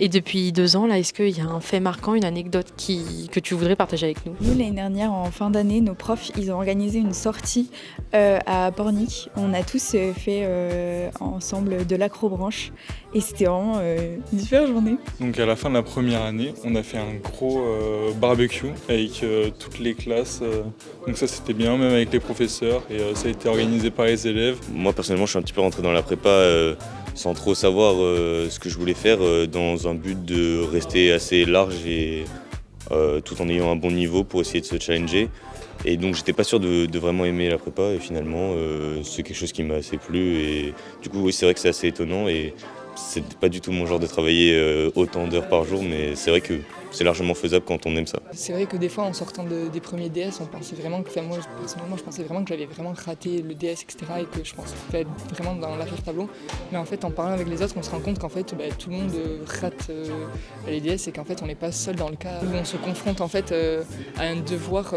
Et depuis 2 ans, là, est-ce qu'il y a un fait marquant, une anecdote que tu voudrais partager avec nous? Nous, l'année dernière, en fin d'année, nos profs, ils ont organisé une sortie à Pornic. On a tous fait ensemble de l'acrobranche et c'était vraiment une super journée. Donc à la fin de la première année, on a fait un gros barbecue avec toutes les classes. Donc ça c'était bien, même avec les professeurs, et ça a été organisé par les élèves. Moi personnellement je suis un petit peu rentré dans la prépa sans trop savoir ce que je voulais faire dans un but de rester assez large et tout en ayant un bon niveau pour essayer de se challenger. Et donc j'étais pas sûr de vraiment aimer la prépa et finalement c'est quelque chose qui m'a assez plu et du coup oui, c'est vrai que c'est assez étonnant et c'est pas du tout mon genre de travailler autant d'heures par jour, mais c'est vrai que c'est largement faisable quand on aime ça. C'est vrai que des fois en sortant des premiers DS, on pensait vraiment que, moi personnellement je pensais vraiment que j'avais vraiment raté le DS, etc. et que je pensais être vraiment dans l'affaire tableau. Mais en fait en parlant avec les autres, on se rend compte qu'en fait tout le monde rate les DS et qu'en fait on n'est pas seul dans le cas où on se confronte en fait à un devoir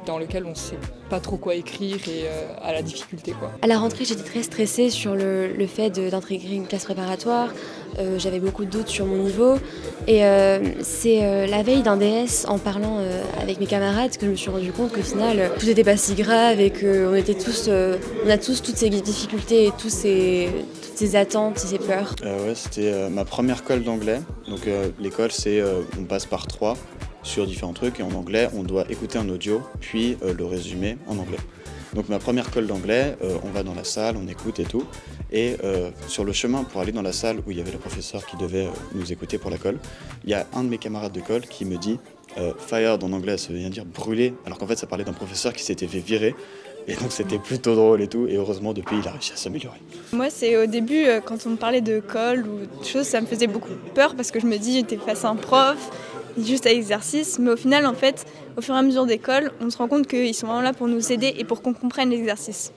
dans lequel on sait pas trop quoi écrire et à la difficulté quoi. À la rentrée, j'étais très stressée sur le fait d'intégrer une classe préparatoire. J'avais beaucoup de doutes sur mon niveau et c'est la veille d'un DS en parlant avec mes camarades que je me suis rendu compte qu'au final tout n'était pas si grave et qu'on était tous, on a tous toutes ces difficultés et toutes ces attentes et ces peurs. Ouais, c'était ma première colle d'anglais. Donc l'école c'est on passe par 3 sur différents trucs et en anglais on doit écouter un audio puis le résumer en anglais. Donc ma première colle d'anglais, on va dans la salle, on écoute et tout. Et sur le chemin pour aller dans la salle où il y avait le professeur qui devait nous écouter pour la colle, il y a un de mes camarades de colle qui me dit fired en anglais, ça veut dire brûler, alors qu'en fait ça parlait d'un professeur qui s'était fait virer. Et donc c'était plutôt drôle et tout, et heureusement depuis il a réussi à s'améliorer. Moi, c'est au début, quand on me parlait de colle ou de choses, ça me faisait beaucoup peur parce que je me dis, t'es face à un prof, juste à l'exercice, mais au final, en fait, au fur et à mesure des colles, on se rend compte qu'ils sont vraiment là pour nous aider et pour qu'on comprenne l'exercice.